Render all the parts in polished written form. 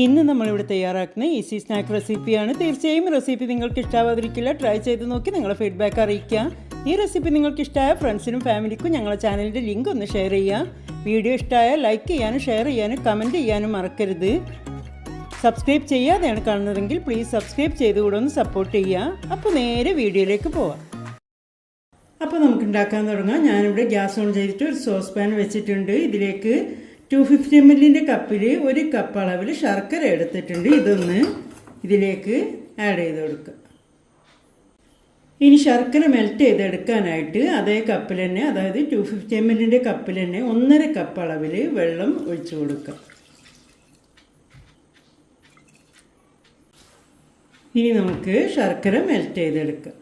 ഇന്ന് നമ്മളിവിടെ തയ്യാറാക്കുന്ന ഈസി സ്നാക്ക് റെസിപ്പിയാണ്. തീർച്ചയായും റെസിപ്പി നിങ്ങൾക്ക് ഇഷ്ടാവാതിരിക്കില്ല. ട്രൈ ചെയ്ത് നോക്കി നിങ്ങളുടെ ഫീഡ്ബാക്ക് അറിയിക്കുക. ഈ റെസിപ്പി നിങ്ങൾക്ക് ഇഷ്ടമായ ഫ്രണ്ട്സിനും ഫാമിലിക്കും ഞങ്ങളുടെ ചാനലിൻ്റെ ലിങ്ക് ഒന്ന് ഷെയർ ചെയ്യുക. വീഡിയോ ഇഷ്ടമായാൽ ലൈക്ക് ചെയ്യാനും ഷെയർ ചെയ്യാനും കമൻറ്റ് ചെയ്യാനും മറക്കരുത്. സബ്സ്ക്രൈബ് ചെയ്യാതെയാണ് കാണുന്നതെങ്കിൽ പ്ലീസ് സബ്സ്ക്രൈബ് ചെയ്തുകൂടെ ഒന്ന് സപ്പോർട്ട് ചെയ്യുക. അപ്പോൾ നേരെ വീഡിയോയിലേക്ക് പോവാം. അപ്പോൾ നമുക്ക് ഉണ്ടാക്കാൻ തുടങ്ങാം. ഞാനിവിടെ ഗ്യാസ് ഓൺ ചെയ്തിട്ട് ഒരു സോസ് പാൻ വെച്ചിട്ടുണ്ട്. ഇതിലേക്ക് 250 ml കപ്പിൽ 1 കപ്പ് അളവിൽ ശർക്കര എടുത്തിട്ടുണ്ട്. ഇതൊന്ന് ഇതിലേക്ക് ആഡ് ചെയ്ത് കൊടുക്കുക. ഇനി ശർക്കര മെൽറ്റ് ചെയ്തെടുക്കാനായിട്ട് അതേ കപ്പിൽ തന്നെ, അതായത് 250 ml കപ്പിൽ തന്നെ 1.5 കപ്പ് അളവിൽ വെള്ളം ഒഴിച്ചു കൊടുക്കുക. ഇനി നമുക്ക് ശർക്കര മെൽറ്റ് ചെയ്തെടുക്കാം.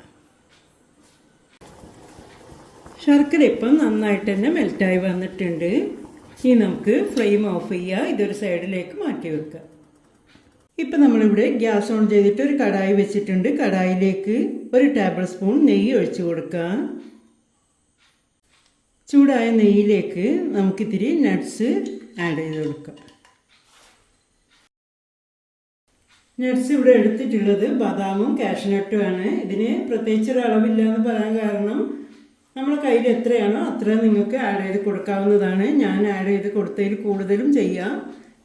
ശർക്കര ഇപ്പം നന്നായിട്ട് തന്നെ മെൽറ്റായി വന്നിട്ടുണ്ട്. ഇനി നമുക്ക് ഫ്ലെയിം ഓഫ് ചെയ്യുക. ഇതൊരു സൈഡിലേക്ക് മാറ്റി വെക്കുക. ഇപ്പം നമ്മളിവിടെ ഗ്യാസ് ഓൺ ചെയ്തിട്ട് ഒരു കടായി വെച്ചിട്ടുണ്ട്. കടായിലേക്ക് 1 ടേബിൾ സ്പൂൺ നെയ്യ് ഒഴിച്ചു കൊടുക്കുക. ചൂടായ നെയ്യിലേക്ക് നമുക്കിത്തിരി നട്ട്സ് ആഡ് ചെയ്ത് കൊടുക്കാം. നട്ട്സ് ഇവിടെ എടുത്തിട്ടുള്ളത് ബദാമും കാഷ്നട്ടുമാണ്. ഇതിന് പ്രത്യേകിച്ചൊരു അളവില്ല എന്ന് പറയാൻ കാരണം നമ്മുടെ കയ്യിൽ എത്രയാണോ അത്ര നിങ്ങൾക്ക് ആഡ് ചെയ്ത് കൊടുക്കാവുന്നതാണ്. ഞാൻ ആഡ് ചെയ്ത് കൊടുത്തതിൽ കൂടുതലും ചെയ്യാം.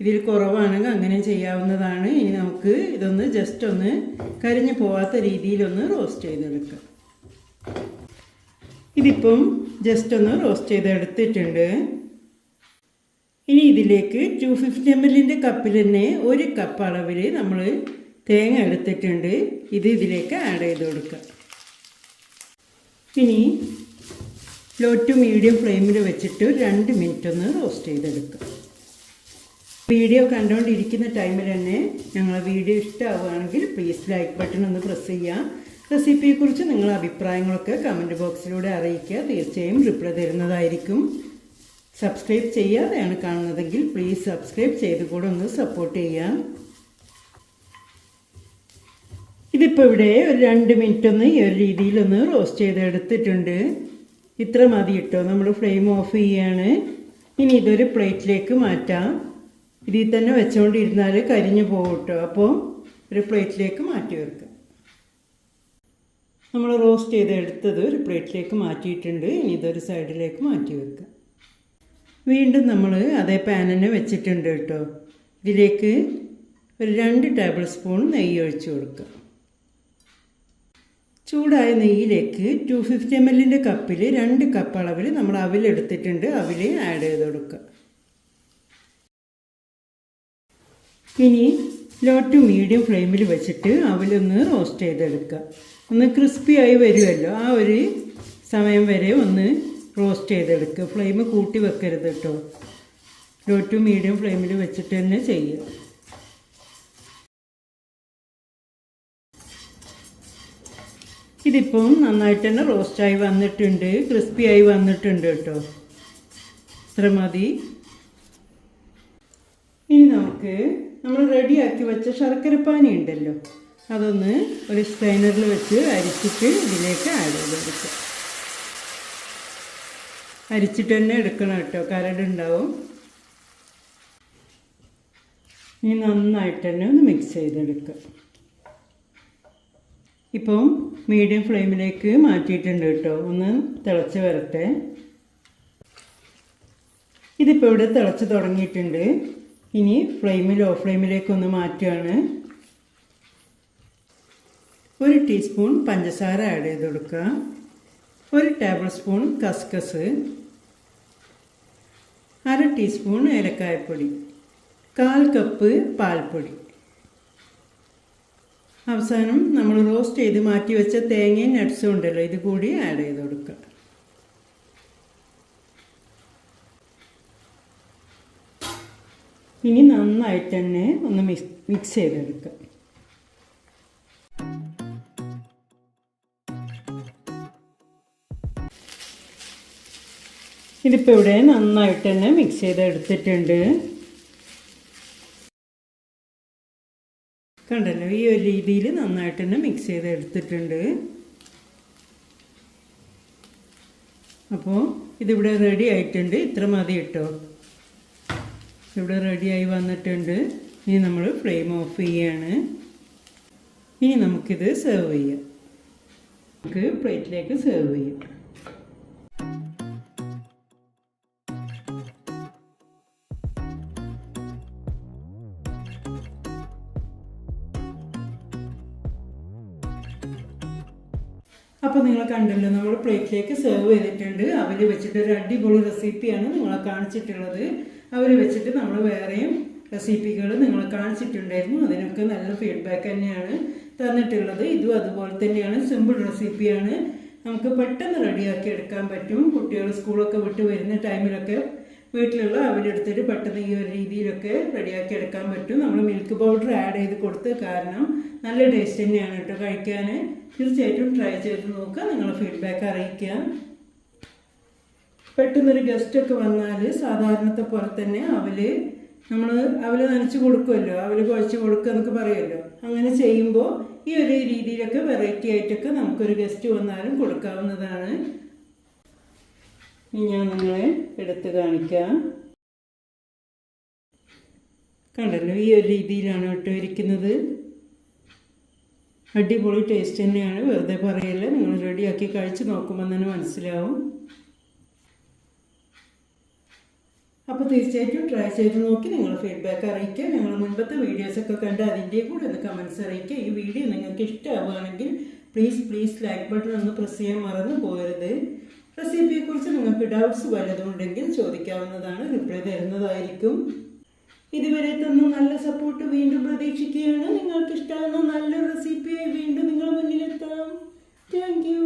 ഇതിൽ കുറവാണെങ്കിൽ അങ്ങനെ ചെയ്യാവുന്നതാണ്. ഇനി നമുക്ക് ഇതൊന്ന് ജസ്റ്റ് ഒന്ന് കരിഞ്ഞു പോവാത്ത രീതിയിലൊന്ന് റോസ്റ്റ് ചെയ്തെടുക്കാം. ഇതിപ്പം ജസ്റ്റ് ഒന്ന് റോസ്റ്റ് ചെയ്തെടുത്തിട്ടുണ്ട്. ഇനി ഇതിലേക്ക് 250 ml കപ്പിൽ തന്നെ 1 കപ്പ് അളവിൽ നമ്മൾ തേങ്ങ എടുത്തിട്ടുണ്ട്. ഇത് ഇതിലേക്ക് ആഡ് ചെയ്ത് കൊടുക്കുക. ഇനി ലോ ടു മീഡിയം ഫ്ലെയിമിൽ വെച്ചിട്ട് 2 മിനിറ്റ് ഒന്ന് റോസ്റ്റ് ചെയ്തെടുക്കുക. വീഡിയോ കണ്ടുകൊണ്ടിരിക്കുന്ന ടൈമിൽ തന്നെ ഞങ്ങളെ വീഡിയോ ഇഷ്ടമാവുകയാണെങ്കിൽ പ്ലീസ് ലൈക്ക് ബട്ടൺ ഒന്ന് പ്രസ് ചെയ്യുക. റെസിപ്പിയെക്കുറിച്ച് നിങ്ങളുടെ അഭിപ്രായങ്ങളൊക്കെ കമൻറ്റ് ബോക്സിലൂടെ അറിയിക്കുക. തീർച്ചയായും റിപ്ലൈ തരുന്നതായിരിക്കും. സബ്സ്ക്രൈബ് ചെയ്യാതെയാണ് കാണുന്നതെങ്കിൽ പ്ലീസ് സബ്സ്ക്രൈബ് ചെയ്ത് കൂടെ ഒന്ന് സപ്പോർട്ട് ചെയ്യാം. ഇതിപ്പോൾ ഇവിടെ ഒരു 2 മിനിറ്റ് ഒന്ന് ഈ ഒരു രീതിയിലൊന്ന് റോസ്റ്റ് ചെയ്തെടുത്തിട്ടുണ്ട്. ഇത്ര മതി കേട്ടോ. നമ്മൾ ഫ്ലെയിം ഓഫ് ചെയ്യാണ്. ഇനി ഇതൊരു പ്ലേറ്റിലേക്ക് മാറ്റാം. ഇതിൽ തന്നെ വെച്ചുകൊണ്ടിരുന്നാൽ കരിഞ്ഞു പോകും കേട്ടോ. അപ്പോൾ ഒരു പ്ലേറ്റിലേക്ക് മാറ്റി വെക്കുക. നമ്മൾ റോസ്റ്റ് ചെയ്തെടുത്തത് ഒരു പ്ലേറ്റിലേക്ക് മാറ്റിയിട്ടുണ്ട്. ഇനി ഇതൊരു സൈഡിലേക്ക് മാറ്റി വെക്കുക. വീണ്ടും നമ്മൾ അതേ പാൻ തന്നെ വെച്ചിട്ടുണ്ട് കേട്ടോ. ഇതിലേക്ക് ഒരു 2 ടേബിൾ സ്പൂൺ നെയ്യ് ഒഴിച്ചു കൊടുക്കുക. ചൂടായ നെയ്യിലേക്ക് 250 ml കപ്പിൽ 2 കപ്പ് അളവിൽ നമ്മൾ അവിലെടുത്തിട്ടുണ്ട്. അവിൽ ആഡ് ചെയ്ത് കൊടുക്കുക. ഇനി ലോ ടു മീഡിയം ഫ്ലെയിമിൽ വെച്ചിട്ട് അവിലൊന്ന് റോസ്റ്റ് ചെയ്തെടുക്കുക. ഒന്ന് ക്രിസ്പിയായി വരുമല്ലോ, ആ ഒരു സമയം വരെ ഒന്ന് റോസ്റ്റ് ചെയ്തെടുക്കുക. ഫ്ലെയിം കൂട്ടി വെക്കരുത് കേട്ടോ. ലോ ടു മീഡിയം ഫ്ലെയിമിൽ വെച്ചിട്ട് തന്നെ ചെയ്യുക. ഇതിപ്പം നന്നായിട്ട് തന്നെ റോസ്റ്റായി വന്നിട്ടുണ്ട്, ക്രിസ്പിയായി വന്നിട്ടുണ്ട് കേട്ടോ. ഇത്ര മതി. ഇനി നമുക്ക് നമ്മൾ റെഡിയാക്കി വെച്ച ശർക്കരപ്പാനി ഉണ്ടല്ലോ, അതൊന്ന് ഒരു സ്ട്രെയിനറിൽ വെച്ച് അരിച്ചിട്ട് ഇതിലേക്ക് ആഡ് ചെയ്ത് കൊടുക്കുക. അരിച്ചിട്ട് തന്നെ എടുക്കണം കേട്ടോ, കരടുണ്ടാവും. ഇനി നന്നായിട്ട് തന്നെ ഒന്ന് മിക്സ് ചെയ്തെടുക്കുക. ഇപ്പം മീഡിയം ഫ്ലെയിമിലേക്ക് മാറ്റിയിട്ടുണ്ട് കേട്ടോ. ഒന്ന് തിളച്ച് വരട്ടെ. ഇതിപ്പോൾ ഇവിടെ തിളച്ച് തുടങ്ങിയിട്ടുണ്ട്. ഇനി ലോ ഫ്ലെയിമിലേക്കൊന്ന് മാറ്റുകയാണ്. 1 ടീസ്പൂൺ പഞ്ചസാര ആഡ് ചെയ്ത് കൊടുക്കുക. 1 ടേബിൾ സ്പൂൺ കസ്കസ്, 1/2 ടീസ്പൂൺ ഏലക്കായപ്പൊടി, 1/4 കപ്പ് പാൽപ്പൊടി. അവസാനം നമ്മൾ റോസ്റ്റ് ചെയ്ത് മാറ്റി വെച്ച തേങ്ങയും നട്ട്സും ഉണ്ടല്ലോ, ഇത് കൂടി ആഡ് ചെയ്ത് കൊടുക്കുക. ഇനി നന്നായിട്ട് തന്നെ ഒന്ന് മിക്സ് ചെയ്തെടുക്കുക. ഇതിപ്പോൾ ഇവിടെ നന്നായിട്ട് തന്നെ മിക്സ് ചെയ്തെടുത്തിട്ടുണ്ട്. കണ്ടല്ലോ, ഈ ഒരു രീതിയിൽ നന്നായിട്ട് തന്നെ മിക്സ് ചെയ്തെടുത്തിട്ടുണ്ട്. അപ്പോൾ ഇതിവിടെ റെഡി ആയിട്ടുണ്ട്. ഇത്ര മതി കേട്ടോ. ഇവിടെ റെഡിയായി വന്നിട്ടുണ്ട്. ഇനി നമ്മൾ ഫ്ലെയിം ഓഫ് ചെയ്യാണ്. ഇനി നമുക്കിത് സെർവ് ചെയ്യാം. നമുക്ക് പ്ലേറ്റിലേക്ക് സെർവ് ചെയ്യാം. അപ്പോൾ നിങ്ങൾ കണ്ടല്ലോ, നമ്മൾ പ്ലേറ്റിലേക്ക് സെർവ് ചെയ്തിട്ടുണ്ട്. അവർ വെച്ചിട്ടൊരു അടിപൊളി റെസിപ്പിയാണ് നിങ്ങളെ കാണിച്ചിട്ടുള്ളത്. അവർ വെച്ചിട്ട് നമ്മൾ വേറെയും റെസിപ്പികൾ നിങ്ങളെ കാണിച്ചിട്ടുണ്ടായിരുന്നു. അതിനൊക്കെ നല്ല ഫീഡ്ബാക്ക് തന്നെയാണ് തന്നിട്ടുള്ളത്. ഇതും അതുപോലെ തന്നെയാണ്, സിമ്പിൾ റെസിപ്പിയാണ്. നമുക്ക് പെട്ടെന്ന് റെഡിയാക്കി എടുക്കാൻ പറ്റും. കുട്ടികൾ സ്കൂളൊക്കെ വിട്ട് വരുന്ന ടൈമിലൊക്കെ വീട്ടിലുള്ള അവരെടുത്തിട്ട് പെട്ടെന്ന് ഈ ഒരു രീതിയിലൊക്കെ റെഡിയാക്കി എടുക്കാൻ പറ്റും. നമ്മൾ മിൽക്ക് പൗഡർ ആഡ് ചെയ്ത് കൊടുത്ത് കാരണം നല്ല ടേസ്റ്റ് തന്നെയാണ് കേട്ടോ കഴിക്കാൻ. തീർച്ചയായിട്ടും ട്രൈ ചെയ്ത് നോക്കുക, നിങ്ങളുടെ ഫീഡ്ബാക്ക് അറിയിക്കുക. പെട്ടെന്നൊരു ഗസ്റ്റൊക്കെ വന്നാൽ സാധാരണത്തെ പോലെ തന്നെ അവൽ നനച്ച് കൊടുക്കുമല്ലോ, അവൽ കുഴച്ച് കൊടുക്കുക എന്നൊക്കെ പറയുമല്ലോ. അങ്ങനെ ചെയ്യുമ്പോൾ ഈ ഒരു രീതിയിലൊക്കെ വെറൈറ്റി ആയിട്ടൊക്കെ നമുക്കൊരു ഗസ്റ്റ് വന്നാലും കൊടുക്കാവുന്നതാണ്. ഇനി ഞാൻ നിങ്ങളെ എടുത്ത് കാണിക്കാം. കണ്ടല്ലോ, ഈ ഒരു രീതിയിലാണ് കേട്ടോ ഇരിക്കുന്നത്. അടിപൊളി ടേസ്റ്റ് തന്നെയാണ്, വെറുതെ പറയല്ല. നിങ്ങൾ റെഡിയാക്കി കഴിച്ച് നോക്കുമ്പോൾ തന്നെ മനസ്സിലാവും. അപ്പോൾ തീർച്ചയായിട്ടും ട്രൈ ചെയ്ത് നോക്കി നിങ്ങളുടെ ഫീഡ്ബാക്ക് അറിയിക്കുക. ഞങ്ങൾ മുൻപത്തെ വീഡിയോസൊക്കെ കണ്ട് അതിൻ്റെ കൂടെ ഒന്ന് കമൻറ്റ്സ് അറിയിക്കുക. ഈ വീഡിയോ നിങ്ങൾക്ക് ഇഷ്ടമാവുകയാണെങ്കിൽ പ്ലീസ് ലൈക്ക് ബട്ടൺ ഒന്ന് പ്രസ് ചെയ്യാൻ മറന്നു പോകരുത്. റെസിപ്പിയെക്കുറിച്ച് നിങ്ങൾക്ക് ഡൗട്ട്സ് വല്ലതുമുണ്ടെങ്കിൽ ചോദിക്കാവുന്നതാണ്, റിപ്ലൈ തരുന്നതായിരിക്കും. ഇതുവരെ തന്ന നല്ല സപ്പോർട്ട് വീണ്ടും പ്രതീക്ഷിക്കുകയാണ്. നിങ്ങൾക്ക് ഇഷ്ടമാകുന്ന നല്ലൊരു റെസിപ്പിയായി വീണ്ടും നിങ്ങളുടെ മുന്നിലെത്താം. Thank you.